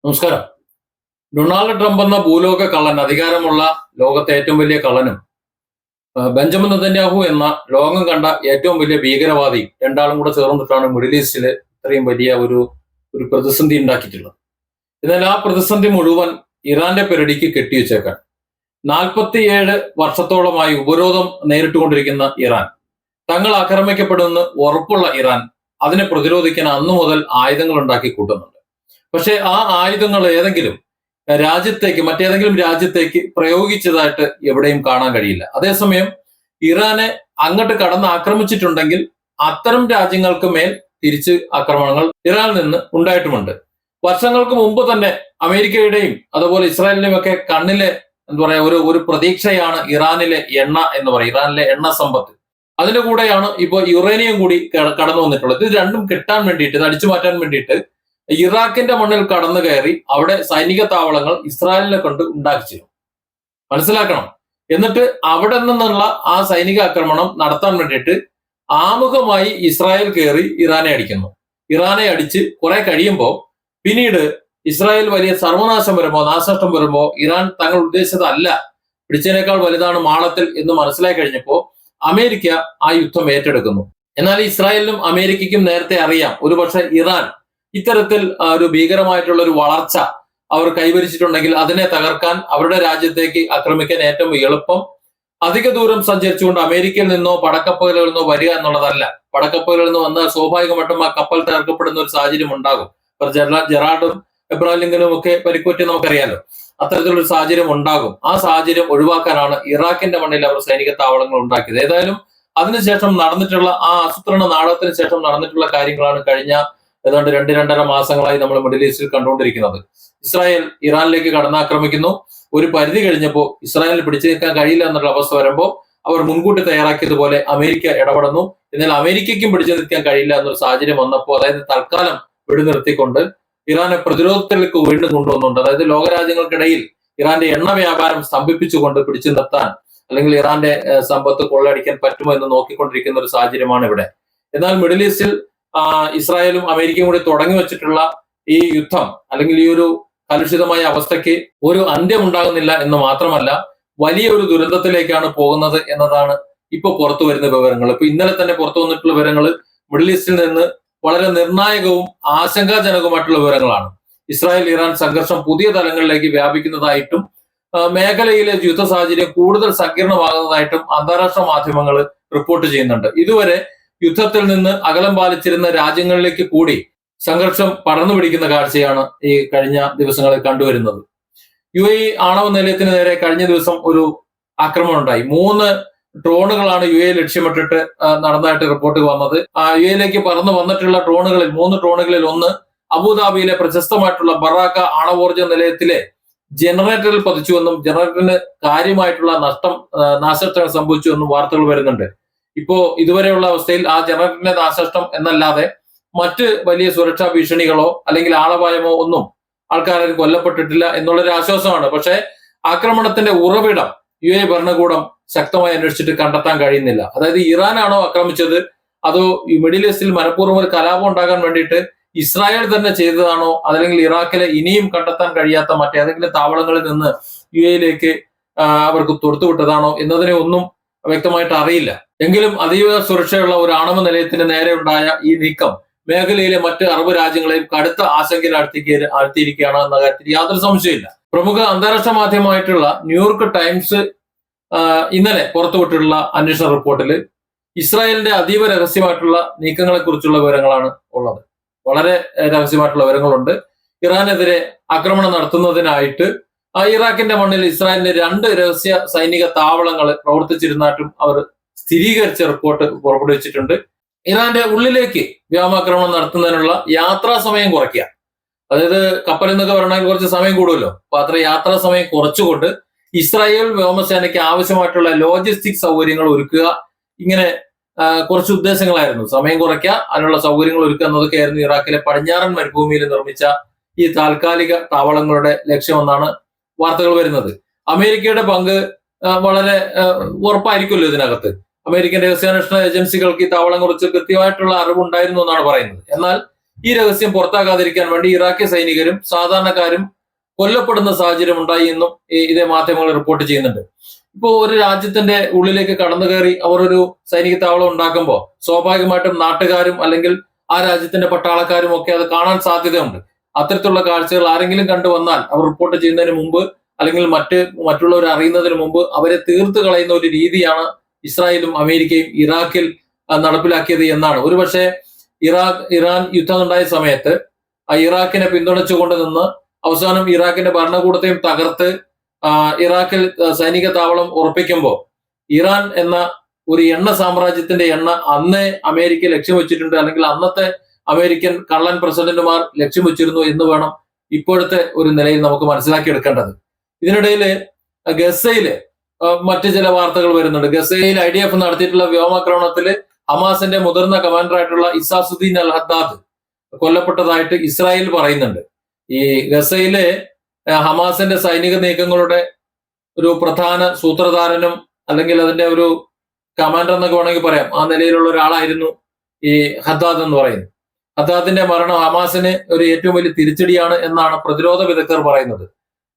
നമസ്കാരം. Donald Trump എന്ന ഭൂലോക കള്ളൻ, അധികാരമുള്ള ലോകത്തെ ഏറ്റവും വലിയ കള്ളനും ബെഞ്ചമിൻ നെതന്യാഹു എന്ന ലോകം കണ്ട ഏറ്റവും വലിയ ഭീകരവാദി, രണ്ടാളും കൂടെ ചേർന്നിട്ടാണ് മിഡിൽ ഈസ്റ്റില് ഇത്രയും വലിയ ഒരു പ്രതിസന്ധി ഉണ്ടാക്കിയിട്ടുള്ളത്. എന്നാൽ ആ പ്രതിസന്ധി മുഴുവൻ ഇറാന്റെ പെരടിക്ക് കെട്ടിവെച്ചേക്കാൻ 47 വർഷത്തോളമായി ഉപരോധം നേരിട്ടുകൊണ്ടിരിക്കുന്ന ഇറാൻ, തങ്ങൾ ആക്രമിക്കപ്പെടുമെന്ന് ഉറപ്പുള്ള ഇറാൻ അതിനെ പ്രതിരോധിക്കാൻ അന്നു മുതൽ ആയുധങ്ങൾ ഉണ്ടാക്കി കൂട്ടുന്നുണ്ട്. പക്ഷെ ആ ആയുധങ്ങൾ ഏതെങ്കിലും രാജ്യത്തേക്ക്, മറ്റേതെങ്കിലും രാജ്യത്തേക്ക് പ്രയോഗിച്ചതായിട്ട് എവിടെയും കാണാൻ കഴിയില്ല. അതേസമയം ഇറാനെ അങ്ങോട്ട് കടന്ന് ആക്രമിച്ചിട്ടുണ്ടെങ്കിൽ അത്തരം രാജ്യങ്ങൾക്ക് മേൽ തിരിച്ച് ആക്രമണങ്ങൾ ഇറാനിൽ നിന്ന് ഉണ്ടായിട്ടുമുണ്ട്. വർഷങ്ങൾക്ക് മുമ്പ് തന്നെ അമേരിക്കയുടെയും അതുപോലെ ഇസ്രായേലിന്റെയും ഒക്കെ കണ്ണിലെ എന്താ പറയാ ഒരു പ്രതീക്ഷയാണ് ഇറാനിലെ എണ്ണ എന്ന് പറയും, ഇറാനിലെ എണ്ണ സമ്പത്ത്. അതിന്റെ കൂടെയാണ് ഇപ്പോൾ യുറേനിയം കൂടി കടന്നു വന്നിട്ടുള്ളത്. ഇത് രണ്ടും കിട്ടാൻ വേണ്ടിയിട്ട്, ഇത് അടിച്ചു മാറ്റാൻ വേണ്ടിയിട്ട് ഇറാഖിന്റെ മണ്ണിൽ കടന്നു കയറി അവിടെ സൈനിക താവളങ്ങൾ ഇസ്രായേലിനെ കൊണ്ട് ഉണ്ടാക്കിച്ചിരുന്നു. മനസ്സിലാക്കണം. എന്നിട്ട് അവിടെ നിന്നുള്ള ആ സൈനിക ആക്രമണം നടത്താൻ വേണ്ടിയിട്ട് ആമുഖമായി ഇസ്രായേൽ കയറി ഇറാനെ അടിക്കുന്നു. ഇറാനെ അടിച്ച് കുറെ കഴിയുമ്പോൾ പിന്നീട് ഇസ്രായേൽ വലിയ സർവനാശം വരുമ്പോ, നാശനഷ്ടം വരുമ്പോ ഇറാൻ തങ്ങൾ ഉദ്ദേശിച്ചതല്ല, പിടിച്ചതിനേക്കാൾ വലുതാണ് മാളത്തിൽ എന്ന് മനസ്സിലാക്കി കഴിഞ്ഞപ്പോ അമേരിക്ക ആ യുദ്ധം ഏറ്റെടുക്കുന്നു. എന്നാൽ ഇസ്രായേലിനും അമേരിക്കയ്ക്കും നേരത്തെ അറിയാം, ഒരുപക്ഷെ ഇറാൻ ഇത്തരത്തിൽ ഒരു ഭീകരമായിട്ടുള്ള ഒരു വളർച്ച അവർ കൈവരിച്ചിട്ടുണ്ടെങ്കിൽ അതിനെ തകർക്കാൻ, അവരുടെ രാജ്യത്തേക്ക് ആക്രമിക്കാൻ ഏറ്റവും എളുപ്പം അധിക ദൂരം സഞ്ചരിച്ചുകൊണ്ട് അമേരിക്കയിൽ നിന്നോ പടക്കപ്പലുകളിൽ നിന്നോ വരിക എന്നുള്ളതല്ല. പടക്കപ്പലുകളിൽ നിന്ന് വന്നാൽ സ്വാഭാവികമായിട്ടും ആ കപ്പൽ തകർക്കപ്പെടുന്ന ഒരു സാഹചര്യം ഉണ്ടാകും. ജെറാർഡും എബ്രഹാം ലിങ്കനും ഒക്കെ പരിക്കുപറ്റി നമുക്കറിയാലോ. അത്തരത്തിലൊരു സാഹചര്യം ഉണ്ടാകും. ആ സാഹചര്യം ഒഴിവാക്കാനാണ് ഇറാഖിന്റെ മണ്ണിൽ അവർ സൈനിക താവളങ്ങൾ ഉണ്ടാക്കിയത്. ഏതായാലും അതിനുശേഷം നടന്നിട്ടുള്ള ആ ആസൂത്രണ നാടകത്തിന് ശേഷം നടന്നിട്ടുള്ള കാര്യങ്ങളാണ് കഴിഞ്ഞ ഏതാണ്ട് 2-2.5 മാസങ്ങളായി നമ്മൾ മിഡിൽ ഈസ്റ്റിൽ കണ്ടുകൊണ്ടിരിക്കുന്നത്. ഇസ്രായേൽ ഇറാനിലേക്ക് കടന്നാക്രമിക്കുന്നു. ഒരു പരിധി കഴിഞ്ഞപ്പോൾ ഇസ്രായേലിന് പിടിച്ചു നിൽക്കാൻ കഴിയില്ല എന്നുള്ള അവസ്ഥ വരുമ്പോൾ അവർ മുൻകൂട്ടി തയ്യാറാക്കിയതുപോലെ അമേരിക്ക ഇടപെടുന്നു. എന്നാൽ അമേരിക്കയ്ക്കും പിടിച്ചു നിൽക്കാൻ കഴിയില്ല എന്നൊരു സാഹചര്യം വന്നപ്പോൾ, അതായത് തൽക്കാലം വെടിനിർത്തിക്കൊണ്ട് ഇറാനെ പ്രതിരോധത്തിലേക്ക് വീണ്ടും കൊണ്ടുവന്നുണ്ട്. അതായത് ലോകരാജ്യങ്ങൾക്കിടയിൽ ഇറാന്റെ എണ്ണ വ്യാപാരം സ്തംഭിപ്പിച്ചുകൊണ്ട് പിടിച്ചു നിർത്താൻ, അല്ലെങ്കിൽ ഇറാന്റെ സമ്പത്ത് കൊള്ളയടിക്കാൻ പറ്റുമോ എന്ന് നോക്കിക്കൊണ്ടിരിക്കുന്ന ഒരു സാഹചര്യമാണ് ഇവിടെ. എന്നാൽ മിഡിൽ ഈസ്റ്റിൽ ഇസ്രായേലും അമേരിക്കയും കൂടി തുടങ്ങി വെച്ചിട്ടുള്ള ഈ യുദ്ധം, അല്ലെങ്കിൽ ഈ ഒരു കലുഷിതമായ അവസ്ഥയ്ക്ക് ഒരു അന്ത്യം ഉണ്ടാകുന്നില്ല എന്ന് മാത്രമല്ല, വലിയ ഒരു ദുരന്തത്തിലേക്കാണ് പോകുന്നത് എന്നതാണ് ഇപ്പൊ പുറത്തു വരുന്ന വിവരങ്ങൾ. ഇപ്പൊ ഇന്നലെ തന്നെ പുറത്തു വന്നിട്ടുള്ള വിവരങ്ങൾ മിഡിൽ ഈസ്റ്റിൽ നിന്ന് വളരെ നിർണായകവും ആശങ്കാജനകവുമായിട്ടുള്ള വിവരങ്ങളാണ്. ഇസ്രായേൽ ഇറാൻ സംഘർഷം പുതിയ തലങ്ങളിലേക്ക് വ്യാപിക്കുന്നതായിട്ടും മേഖലയിലെ യുദ്ധ സാഹചര്യം കൂടുതൽ സങ്കീർണമാകുന്നതായിട്ടും അന്താരാഷ്ട്ര മാധ്യമങ്ങൾ റിപ്പോർട്ട് ചെയ്യുന്നുണ്ട്. ഇതുവരെ യുദ്ധത്തിൽ നിന്ന് അകലം പാലിച്ചിരുന്ന രാജ്യങ്ങളിലേക്ക് കൂടി സംഘർഷം പടർന്നു പിടിക്കുന്ന കാഴ്ചയാണ് ഈ കഴിഞ്ഞ ദിവസങ്ങളിൽ കണ്ടുവരുന്നത്. UAE ആണവ നിലയത്തിന് നേരെ കഴിഞ്ഞ ദിവസം ഒരു ആക്രമണം ഉണ്ടായി. 3 ഡ്രോണുകളാണ് UAE ലക്ഷ്യമിട്ടിട്ട് നടന്നതായിട്ട് റിപ്പോർട്ട് വന്നത്. UAEയിലേക്ക് പറന്നു വന്നിട്ടുള്ള ഡ്രോണുകളിൽ 3 ഡ്രോണുകളിൽ ഒന്ന് അബുദാബിയിലെ പ്രശസ്തമായിട്ടുള്ള ബറാക്ക ആണവോർജ നിലയത്തിലെ ജനറേറ്ററിൽ പതിച്ചുവെന്നും ജനറേറ്ററിന് കാര്യമായിട്ടുള്ള നാശനഷ്ടം സംഭവിച്ചുവെന്നും വാർത്തകൾ വരുന്നുണ്ട്. ഇപ്പോ ഇതുവരെയുള്ള അവസ്ഥയിൽ ആ ജനറേറ്ററിന്റെ നാശനഷ്ടം എന്നല്ലാതെ മറ്റ് വലിയ സുരക്ഷാ ഭീഷണികളോ അല്ലെങ്കിൽ ആളപായമോ ഒന്നും ആൾക്കാരും കൊല്ലപ്പെട്ടിട്ടില്ല എന്നുള്ളൊരു ആശ്വാസമാണ്. പക്ഷേ ആക്രമണത്തിന്റെ ഉറവിടം UAE ഭരണകൂടം ശക്തമായി അന്വേഷിച്ചിട്ട് കണ്ടെത്താൻ കഴിയുന്നില്ല. അതായത് ഇറാനാണോ ആക്രമിച്ചത്, അതോ മിഡിൽ ഈസ്റ്റിൽ മനഃപൂർവ്വം ഒരു കലാപം ഉണ്ടാകാൻ വേണ്ടിയിട്ട് ഇസ്രായേൽ തന്നെ ചെയ്തതാണോ, അതല്ലെങ്കിൽ ഇറാഖിലെ ഇനിയും കണ്ടെത്താൻ കഴിയാത്ത മറ്റേതെങ്കിലും താവളങ്ങളിൽ നിന്ന് UAEയിലേക്ക് അവർക്ക് തൊടുത്തുവിട്ടതാണോ എന്നതിനെ ഒന്നും വ്യക്തമായിട്ട് അറിയില്ല. എങ്കിലും അതീവ സുരക്ഷയുള്ള ഒരു ആണവ നിലയത്തിന് നേരെ ഉണ്ടായ ഈ നീക്കം മേഖലയിലെ മറ്റ് അറബ് രാജ്യങ്ങളെയും കടുത്ത ആശങ്കയിൽ ആഴ്ത്തിയിരിക്കുകയാണ് എന്ന കാര്യത്തിൽ യാതൊരു സംശയമില്ല. പ്രമുഖ അന്താരാഷ്ട്ര മാധ്യമമായിട്ടുള്ള ന്യൂയോർക്ക് ടൈംസ് ഇന്നലെ പുറത്തുവിട്ടിട്ടുള്ള അന്വേഷണ റിപ്പോർട്ടിൽ ഇസ്രായേലിന്റെ അതീവ രഹസ്യമായിട്ടുള്ള നീക്കങ്ങളെ കുറിച്ചുള്ള വിവരങ്ങളാണ് ഉള്ളത്. വളരെ രഹസ്യമായിട്ടുള്ള വിവരങ്ങളുണ്ട്. ഇറാനെതിരെ ആക്രമണം നടത്തുന്നതിനായിട്ട് ഇറാഖിന്റെ മണ്ണിൽ ഇസ്രായേലിന്റെ 2 രഹസ്യ സൈനിക താവളങ്ങൾ പ്രവർത്തിച്ചിരുന്നായിട്ടും അവർ സ്ഥിരീകരിച്ച റിപ്പോർട്ട് പുറപ്പെടുവിച്ചിട്ടുണ്ട്. ഇറാന്റെ ഉള്ളിലേക്ക് വ്യോമാക്രമണം നടത്തുന്നതിനുള്ള യാത്രാ സമയം കുറയ്ക്കുക. അതായത് കപ്പലിൽ നിന്നൊക്കെ വരണമെങ്കിൽ കുറച്ച് സമയം കൂടുമല്ലോ. അപ്പൊ അത്ര യാത്രാ സമയം കുറച്ചുകൊണ്ട് ഇസ്രായേൽ വ്യോമസേനയ്ക്ക് ആവശ്യമായിട്ടുള്ള ലോജിസ്റ്റിക് സൗകര്യങ്ങൾ ഒരുക്കുക. ഇങ്ങനെ കുറച്ച് ഉദ്ദേശങ്ങളായിരുന്നു. സമയം കുറയ്ക്കുക, അതിനുള്ള സൗകര്യങ്ങൾ ഒരുക്കുക എന്നതൊക്കെയായിരുന്നു ഇറാഖിലെ പടിഞ്ഞാറൻ മരുഭൂമിയിൽ നിർമ്മിച്ച ഈ താൽക്കാലിക താവളങ്ങളുടെ ലക്ഷ്യമെന്നാണ് വാർത്തകൾ വരുന്നത്. അമേരിക്കയുടെ പങ്ക് വളരെ ഉറപ്പായിരിക്കുമല്ലോ ഇതിനകത്ത്. അമേരിക്കൻ രഹസ്യാന്വേഷണ ഏജൻസികൾക്ക് ഈ താവളം കുറിച്ച് കൃത്യമായിട്ടുള്ള അറിവുണ്ടായിരുന്നു എന്നാണ് പറയുന്നത്. എന്നാൽ ഈ രഹസ്യം പുറത്താകാതിരിക്കാൻ വേണ്ടി ഇറാഖി സൈനികരും സാധാരണക്കാരും കൊല്ലപ്പെടുന്ന സാഹചര്യം ഉണ്ടായി എന്നും ഇതേ മാധ്യമങ്ങൾ റിപ്പോർട്ട് ചെയ്യുന്നുണ്ട്. ഇപ്പോ ഒരു രാജ്യത്തിന്റെ ഉള്ളിലേക്ക് കടന്നു കയറി അവർ ഒരു സൈനിക താവളം ഉണ്ടാക്കുമ്പോൾ സ്വാഭാവികമായിട്ടും നാട്ടുകാരും അല്ലെങ്കിൽ ആ രാജ്യത്തിന്റെ പട്ടാളക്കാരും ഒക്കെ അത് കാണാൻ സാധ്യതയുണ്ട്. അത്തരത്തിലുള്ള കാഴ്ചകൾ ആരെങ്കിലും കണ്ടുവന്നാൽ അവർ റിപ്പോർട്ട് ചെയ്യുന്നതിന് മുമ്പ് അല്ലെങ്കിൽ മറ്റുള്ളവർ അറിയുന്നതിന് മുമ്പ് അവരെ തീർത്ത് കളയുന്ന ഒരു രീതിയാണ് ഇസ്രായേലും അമേരിക്കയും ഇറാഖിൽ നടപ്പിലാക്കിയത് എന്നാണ്. ഒരുപക്ഷെ ഇറാൻ യുദ്ധം ഉണ്ടായ സമയത്ത് ഇറാഖിനെ പിന്തുണച്ചുകൊണ്ട് നിന്ന് അവസാനം ഇറാഖിന്റെ ഭരണകൂടത്തെയും തകർത്ത് ഇറാഖിൽ സൈനിക താവളം ഉറപ്പിക്കുമ്പോൾ ഇറാൻ എന്ന ഒരു എണ്ണ സാമ്രാജ്യത്തിന്റെ എണ്ണ അന്നേ അമേരിക്ക ലക്ഷ്യം വെച്ചിട്ടുണ്ട്, അല്ലെങ്കിൽ അന്നത്തെ അമേരിക്കൻ കള്ളൻ പ്രസിഡന്റുമാർ ലക്ഷ്യം വെച്ചിരുന്നു എന്ന് വേണം ഇപ്പോഴത്തെ ഒരു നിലയിൽ നമുക്ക് മനസ്സിലാക്കിയെടുക്കേണ്ടത്. ഇതിനിടയിൽ ഗസയില് മറ്റു ചില വാർത്തകൾ വരുന്നുണ്ട്. ഗസയിൽ IDF നടത്തിയിട്ടുള്ള വ്യോമാക്രമണത്തിൽ ഹമാസിന്റെ മുതിർന്ന കമാൻഡറായിട്ടുള്ള ഇസാസുദ്ദീൻ അൽ ഹദ്ദാദ് കൊല്ലപ്പെട്ടതായിട്ട് ഇസ്രായേൽ പറയുന്നുണ്ട്. ഈ ഗസയിലെ ഹമാസിന്റെ സൈനിക നീക്കങ്ങളുടെ ഒരു പ്രധാന സൂത്രധാരനും അല്ലെങ്കിൽ അതിന്റെ ഒരു കമാൻഡർ എന്നൊക്കെ വേണമെങ്കിൽ പറയാം, ആ നിലയിലുള്ള ഒരാളായിരുന്നു ഈ ഹദ്ദാദ് എന്ന് പറയുന്നത്. ഹദ്ദാദിന്റെ മരണം ഹമാസിന് ഒരു ഏറ്റവും വലിയ തിരിച്ചടിയാണ് എന്നാണ് പ്രതിരോധ വിദഗ്ധർ പറയുന്നത്.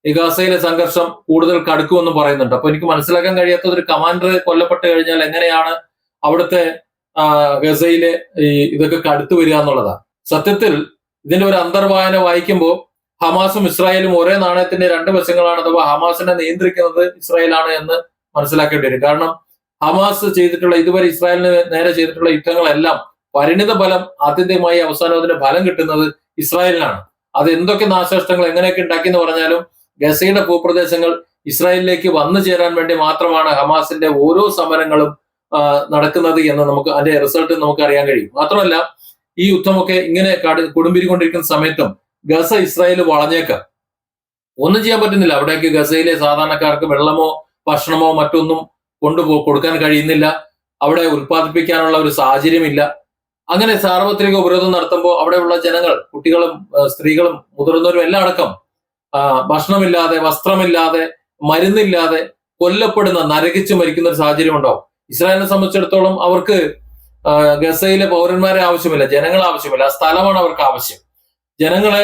ഈ ഗസയിലെ സംഘർഷം കൂടുതൽ കടുക്കുമെന്ന് പറയുന്നുണ്ട്. അപ്പൊ എനിക്ക് മനസ്സിലാക്കാൻ കഴിയാത്തത് ഒരു കമാൻഡർ കൊല്ലപ്പെട്ട് കഴിഞ്ഞാൽ എങ്ങനെയാണ് അവിടുത്തെ ഗസയിലെ ഇതൊക്കെ കടുത്തു വരിക എന്നുള്ളതാണ്. സത്യത്തിൽ ഇതിന്റെ ഒരു അന്തർവായന വായിക്കുമ്പോൾ ഹമാസും ഇസ്രായേലും ഒരേ നാണയത്തിന്റെ രണ്ട് വശങ്ങളാണ്, അഥവാ ഹമാസിനെ നിയന്ത്രിക്കുന്നത് ഇസ്രായേലാണ് എന്ന് മനസ്സിലാക്കേണ്ടി വരും. കാരണം ഹമാസ് ചെയ്തിട്ടുള്ള ഇതുവരെ ഇസ്രായേലിന് നേരെ ചെയ്തിട്ടുള്ള യുദ്ധങ്ങളെല്ലാം പരിണിത ഫലം ആത്യന്തികമായി അവസാനം അതിന്റെ ഫലം കിട്ടുന്നത് ഇസ്രായേലിനാണ്. അത് എന്തൊക്കെ നാശനഷ്ടങ്ങൾ എങ്ങനെയൊക്കെ ഉണ്ടാക്കി എന്ന് പറഞ്ഞാലും ഗസയുടെ ഭൂപ്രദേശങ്ങൾ ഇസ്രായേലിലേക്ക് വന്നു ചേരാൻ വേണ്ടി മാത്രമാണ് ഹമാസിന്റെ ഓരോ സമരങ്ങളും നടക്കുന്നത് എന്ന് നമുക്ക് അതിന്റെ റിസൾട്ട് നമുക്ക് അറിയാൻ കഴിയും. മാത്രമല്ല ഈ യുദ്ധമൊക്കെ ഇങ്ങനെ കൊടുമ്പിരിക്കൊണ്ടിരിക്കുന്ന സമയത്തും ഗസ ഇസ്രായേൽ വളഞ്ഞേക്കാം, ഒന്നും ചെയ്യാൻ പറ്റുന്നില്ല. അവിടേക്ക് ഗസയിലെ സാധാരണക്കാർക്ക് വെള്ളമോ ഭക്ഷണമോ മറ്റൊന്നും കൊടുക്കാൻ കഴിയുന്നില്ല. അവിടെ ഉൽപ്പാദിപ്പിക്കാനുള്ള ഒരു സാഹചര്യമില്ല. അങ്ങനെ സാർവത്രിക ഉപരോധം നടത്തുമ്പോൾ അവിടെയുള്ള ജനങ്ങൾ, കുട്ടികളും സ്ത്രീകളും മുതിർന്നവരും എല്ലാം അടക്കം ഭക്ഷണമില്ലാതെ, വസ്ത്രമില്ലാതെ, മരുന്നില്ലാതെ കൊല്ലപ്പെടുന്ന, നരകിച്ച് മരിക്കുന്ന ഒരു സാഹചര്യം ഉണ്ടാവും. ഇസ്രായേലിനെ സംബന്ധിച്ചിടത്തോളം അവർക്ക് ഗസയിലെ പൗരന്മാരെ ആവശ്യമില്ല, ജനങ്ങളെ ആവശ്യമില്ല, ആ സ്ഥലമാണ് അവർക്ക് ആവശ്യം. ജനങ്ങളെ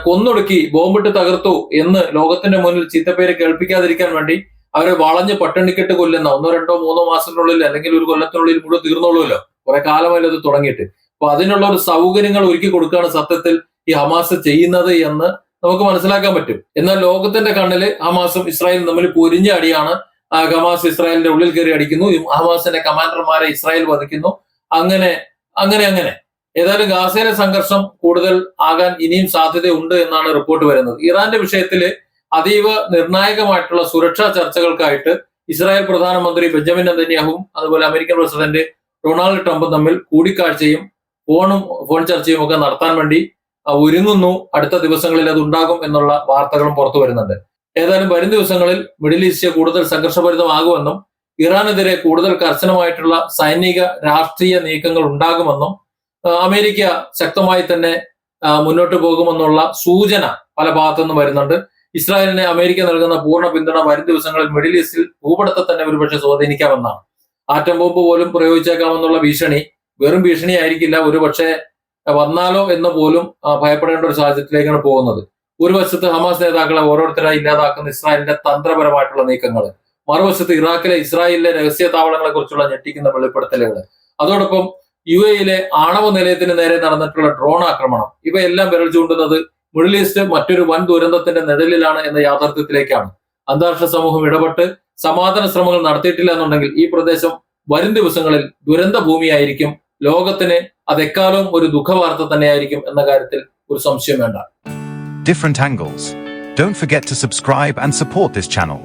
കൊന്നൊടുക്കി ബോംബിട്ട് തകർത്തു എന്ന് ലോകത്തിന്റെ മുന്നിൽ ചീത്തപ്പേര് കേൾപ്പിക്കാതിരിക്കാൻ വേണ്ടി അവരെ വളഞ്ഞ് പട്ടിണിക്കിട്ട് കൊല്ലുന്ന 1, 2, 3 മാസത്തിനുള്ളിൽ അല്ലെങ്കിൽ ഒരു കൊല്ലത്തിനുള്ളിൽ മുഴുവൻ തീർന്നോളൂല്ലോ, കുറെ കാലമല്ല അത് തുടങ്ങിയിട്ട്. അപ്പൊ അതിനുള്ള ഒരു സൗകര്യങ്ങൾ ഒരുക്കി കൊടുക്കുകയാണ് സത്യത്തിൽ ഈ ഹമാസ് ചെയ്യുന്നത് എന്ന് നമുക്ക് മനസ്സിലാക്കാൻ പറ്റും. എന്നാൽ ലോകത്തിന്റെ കണ്ണില് ഹമാസും ഇസ്രായേലും തമ്മിൽ പൊരിഞ്ഞ അടിയാണ്. ഹമാസ് ഇസ്രായേലിന്റെ ഉള്ളിൽ കയറി അടിക്കുന്നു, ഹമാസിന്റെ കമാൻഡർമാരെ ഇസ്രായേൽ വധിക്കുന്നു. അങ്ങനെ അങ്ങനെ അങ്ങനെ ഏതായാലും ഗാസയിലെ സംഘർഷം കൂടുതൽ ആകാൻ ഇനിയും സാധ്യതയുണ്ട് എന്നാണ് റിപ്പോർട്ട് വരുന്നത്. ഇറാന്റെ വിഷയത്തിൽ അതീവ നിർണായകമായിട്ടുള്ള സുരക്ഷാ ചർച്ചകൾക്കായിട്ട് ഇസ്രായേൽ പ്രധാനമന്ത്രി ബെഞ്ചമിൻ നെതന്യാഹുവും അതുപോലെ അമേരിക്കൻ പ്രസിഡന്റ് ഡൊണാൾഡ് ട്രംപും തമ്മിൽ കൂടിക്കാഴ്ചയും ഫോൺ ചർച്ചയും ഒക്കെ നടത്താൻ വേണ്ടി ഒരുങ്ങുന്നു. അടുത്ത ദിവസങ്ങളിൽ അത് ഉണ്ടാകും എന്നുള്ള വാർത്തകളും പുറത്തു വരുന്നുണ്ട്. ഏതായാലും വരും ദിവസങ്ങളിൽ മിഡിൽ ഈസ്റ്റ് കൂടുതൽ സംഘർഷഭരിതമാകുമെന്നും ഇറാനെതിരെ കൂടുതൽ കർശനമായിട്ടുള്ള സൈനിക രാഷ്ട്രീയ നീക്കങ്ങൾ ഉണ്ടാകുമെന്നും അമേരിക്ക ശക്തമായി തന്നെ മുന്നോട്ട് പോകുമെന്നുള്ള സൂചന പല ഭാഗത്തുനിന്നും വരുന്നുണ്ട്. ഇസ്രായേലിന് അമേരിക്ക നൽകുന്ന പൂർണ്ണ പിന്തുണ വരും ദിവസങ്ങളിൽ മിഡിൽ ഈസ്റ്റിൽ ഭൂപടത്തെ തന്നെ ഒരുപക്ഷെ സ്വാധീനിക്കാമെന്നാണ്. ആറ്റം ബോംബ് പോലും പ്രയോഗിച്ചേക്കാമെന്നുള്ള ഭീഷണി വെറും ഭീഷണി ആയിരിക്കില്ല, ഒരുപക്ഷെ വന്നാലോ എന്ന് പോലും ഭയപ്പെടേണ്ട ഒരു സാഹചര്യത്തിലേക്കാണ് പോകുന്നത്. ഒരു വശത്ത് ഹമാസ് നേതാക്കളെ ഓരോരുത്തരായി ഇല്ലാതാക്കുന്ന ഇസ്രായേലിന്റെ തന്ത്രപരമായിട്ടുള്ള നീക്കങ്ങൾ, മറുവശത്ത് ഇസ്രായേലിലെ രഹസ്യ താവളങ്ങളെ കുറിച്ചുള്ള ഞെട്ടിക്കുന്ന വെളിപ്പെടുത്തലുകൾ, അതോടൊപ്പം UAE ആണവ നിലയത്തിന് നേരെ നടന്നിട്ടുള്ള ഡ്രോൺ ആക്രമണം, ഇവയെല്ലാം വിരൽ ചൂണ്ടുന്നത് മിഡിൽ ഈസ്റ്റ് മറ്റൊരു വൻ ദുരന്തത്തിന്റെ നിഴലിലാണ് എന്ന യാഥാർത്ഥ്യത്തിലേക്കാണ്. അന്താരാഷ്ട്ര സമൂഹം ഇടപെട്ട് സമാധാന ശ്രമങ്ങൾ നടത്തിയിട്ടില്ല എന്നുണ്ടെങ്കിൽ ഈ പ്രദേശം വരും ദിവസങ്ങളിൽ ദുരന്ത ഭൂമിയായിരിക്കും. ലോകത്തിന് അതെക്കാലവും ഒരു ദുഃഖവാർത്ത തന്നെയായിരിക്കും എന്ന കാര്യത്തിൽ ഒരു സംശയം വേണ്ട. Different angles. Don't forget to subscribe and support this channel.